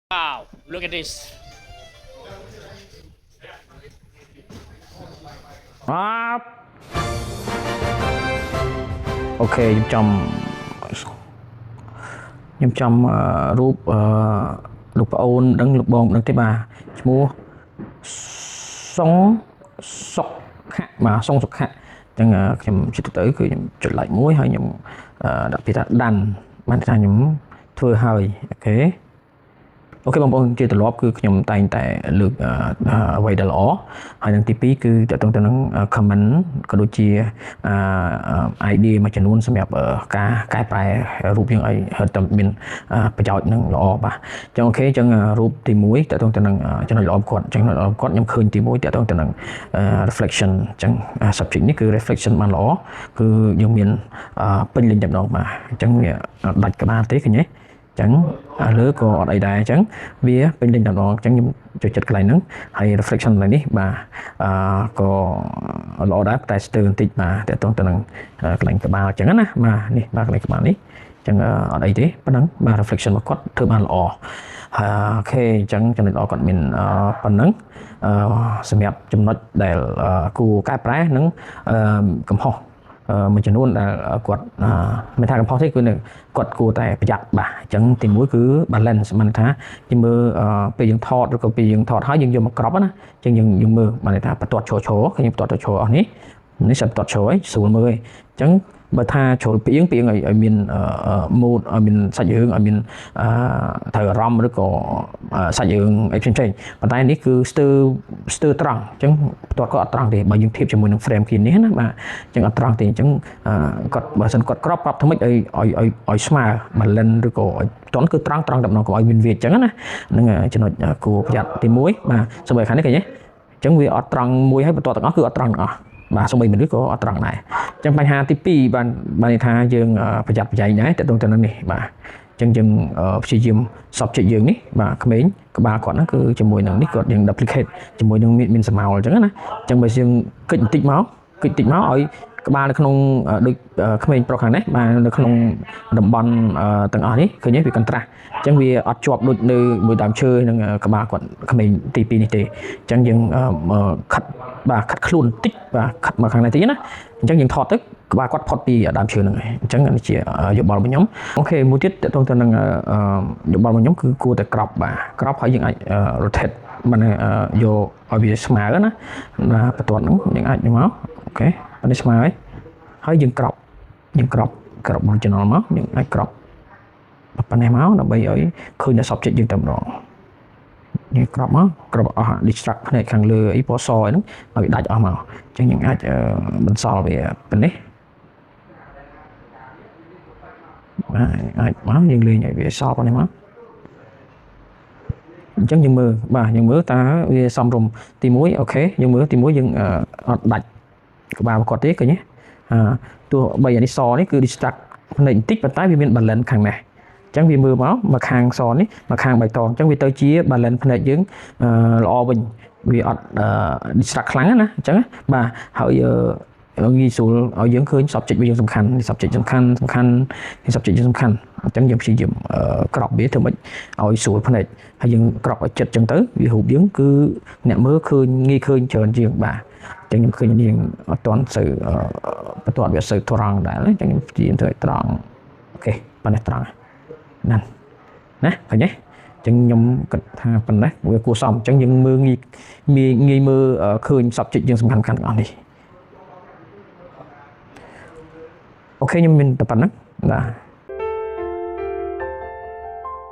Wow, look at this. ครับអូខេខ្ញុំចាំរូបលោកប្អូនដឹងលោកបងដឹងទេបាទឈ្មោះសុងសុកខៈបាទសុងសុកខៈអញ្ចឹងខ្ញុំជិះទៅគឺខ្ញុំចុច like មួយហើយខ្ញុំដាក់ពាក្យថាដាន់បានថាខ្ញុំធ្វើហើយអូខេបងប្អូនជាទម្លាប់គឺខ្ញុំតែងតែលើកអ្វីដែលល្អហើយនឹងទី2គឺតើតើទៅនឹង comment ក៏ដូចជាidea មួយចំនួនសម្រាប់ការកែប្រែរូបយើងឲ្យតែមានប្រយោជន៍នឹងល្អបាទអញ្ចឹងអូខេអញ្ចឹងរូបទី1តើតើទៅនឹងចំណុចល្អគាត់អញ្ចឹងចំណុចល្អគាត់ខ្ញុំឃើញទី1តើតើទៅនឹង reflection អញ្ចឹង subject នេះគឺ reflection បានល្អគឺយើងមានពេញលេញតែម្ដងបាទអញ្ចឹងវាដាច់ក្បាលទេឃើញទេចឹងលើក៏អត់អីដែរអញ្ចឹងវាពេញលេញតែម្ដងអញ្ចឹងខ្ញុំចូលចិត្តកន្លែងហ្នឹងហើយ reflection កន្លែងនេះបាទក៏ល្អដែរតែស្ទើរបន្តិចបាទតើតទៅនឹងកន្លែងក្បាលអញ្ចឹងណាបាទនេះបាទកន្លែងក្បាលនេះអញ្ចឹងអត់អីទេប៉ុណ្ណឹងបាទ reflection របស់គាត់ធ្វើបានល្អអូខេអញ្ចឹងចំណុចល្អគាត់មានប៉ុណ្ណឹងសម្រាប់ចំណុចដែលគួរកែប្រែនិងកំហុសមួយចំនួនដែលគាត់មិនថាកំផុសទេគឺគាត់គួរតែប្រយ័ត្នបាទអញ្ចឹងទី1គឺ balance មិនថាយើងមើលពេលយើងថតឬក៏ពេលយើងថតហើយយើងយកមកក្របណាអញ្ចឹងយើងមើលបានថាបន្ទាត់ឈរឃើញបន្ទាត់ឈរអស់នេះសិតបន្ទាត់ឈរឲ្យស្រួលមើលឯងអញ្ចឹងបើថាជ្រុលពីងឲ្យមាន mood ឲ្យមានសាច់រឿងឲ្យមានត្រូវអារម្មណ៍ឬក៏សាច់រឿងអីផ្សេងៗប៉ុន្តែនេះគឺស្ទើរត្រង់អញ្ចឹងផ្ទាត់ក៏អត់ត្រង់ទេបើយើងធៀបជាមួយនឹង frame គ្នានេះណាបាទអញ្ចឹងអត់ត្រង់ទេអញ្ចឹងគាត់បើសិនគាត់ក្របថ្មិចឲ្យស្មើ balance ឬក៏ឲ្យផ្ទាន់គឺត្រង់តែម្ដងកុំឲ្យមានវាអញ្ចឹងណានឹងចំណុចគួរប្រយ័ត្នទី1បាទសូម្បីខាងនេះឃើញទេអញ្ចឹងវាអត់ត្រង់មួយហើយបន្ទាត់ទាំងអស់គឺអត់ត្រង់ទាំងអស់បាទសូម្បីមនុស្សក៏អត់ត្រង់ដែរអញ្ចឹងបញ្ហាទី2បានន័យថាយើងប្រយ័ត្នប្រយែងដែរតើតទៅនឹងនេះបាទអញ្ចឹងយើងព្យាយាម subject យើងនេះបាទក្មេងក្បាលគាត់ហ្នឹងគឺជាមួយនឹងនេះគាត់យើង duplicate ជាមួយនឹងមានស្រមោលអញ្ចឹងណាអញ្ចឹងបើយើងគិតបន្តិចមកឲ្យក្បាលនៅក្នុងដូចក្មេងប្រុសខាងនេះបាទនៅក្នុងតំបន់ទាំងអស់នេះឃើញទេវា contrast អញ្ចឹងវាអត់ជាប់ដូចនៅមួយដើមឈើនឹងក្បាលគាត់ក្មេងទី2នេះទេអញ្ចឹងយើងខាត់ខ្លួនតិចបាទខាត់មកខាងនេះតិចណាអញ្ចឹងយើងថតទៅក្បាលគាត់ផុតពីដើមឈើហ្នឹងហើយអញ្ចឹងនេះជាយោបល់របស់ខ្ញុំអូខេមួយទៀតតទៅនឹងយោបល់របស់ខ្ញុំគឺគួរតែក្របបាទក្របហើយយើងអាច rotate មិនយកឲ្យវាស្មើណាបន្ទាត់ហ្នឹងយើងអាចយកមកអូខេនេះស្មើហើយយើងក្រប original មកយើងអាចក្របប៉ុណ្ណេះមកដើម្បីឲ្យឃើញតែ subject យើងតែម្ដងយើងក្របមកក្របអស់ distract ផ្នែកខាងលើអីពណ៌សហ្នឹងឲ្យវាដាច់អស់មកអញ្ចឹងយើងអាចបន្សល់វាប៉ុណ្ណេះបាទអាចមកយើងលេងឲ្យវាសល់ប៉ុណ្ណេះមកអញ្ចឹងយើងមើលតើវាសមរម្យទី1អូខេយើងមើលទី1យើងអត់ដាច់ក្បាលគាត់ទេឃើញទេទោះបីអានេះសនេះគឺ distract ផ្នែកបន្តិចប៉ុន្តែវាមាន balance ខាងនេះអញ្ចឹងវាមើលមកខាងសនេះមកខាងបៃតងអញ្ចឹងវាទៅជា balance ផ្នែកយើងល្អវិញវាអត់ distract ខ្លាំងណាអញ្ចឹងបាទហើយងាយស្រួលឲ្យយើងឃើញ subject វាយើងសំខាន់ subject សំខាន់ subject យើងសំខាន់អញ្ចឹងយើងព្យាយាមក្របវាធ្វើម៉េចឲ្យស្រួលភ្នែកហើយយើងក្របឲ្យចិត្តអញ្ចឹងទៅវារូបយើងគឺអ្នកមើលឃើញងាយឃើញច្រើនជាងបាទអញ្ចឹងខ្ញុំឃើញនាងអត់ទាន់សូវបន្ទាត់វាសូវត្រង់ដែរអញ្ចឹងខ្ញុំព្យាយាមធ្វើឲ្យត្រង់អូខេប៉ុណ្ណេះត្រង់ណាឃើញទេអញ្ចឹងខ្ញុំគិតថាប៉ុណ្ណេះវាគួរសមអញ្ចឹងយើងមើលងាយមើលឃើញ subject យើងសំខាន់ទាំងអស់នេះអូខេខ្ញុំមានតែប៉ុណ្្នឹងបាទ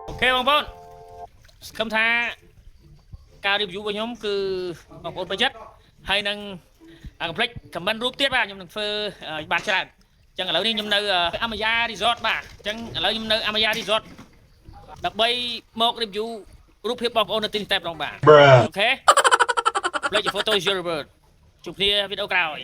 អូខេបងប្អូនសង្ឃឹមថាការ review របស់ខ្ញុំគឺបងប្អូនពេញចិត្តហើយនឹងកុំភ្លេច comment រូបទៀតបាទខ្ញុំនឹងធ្វើបានច្រើនអញ្ចឹងឥឡូវនេះខ្ញុំនៅ Amaya Resort បាទអញ្ចឹងឥឡូវខ្ញុំនៅ Amaya Resort ដើម្បីមក review រូបភាពបងប្អូននៅទីនេះតែម្ដងបាទអូខេ Play your photo is your bird ជួបគ្នាវីដេអូក្រោយ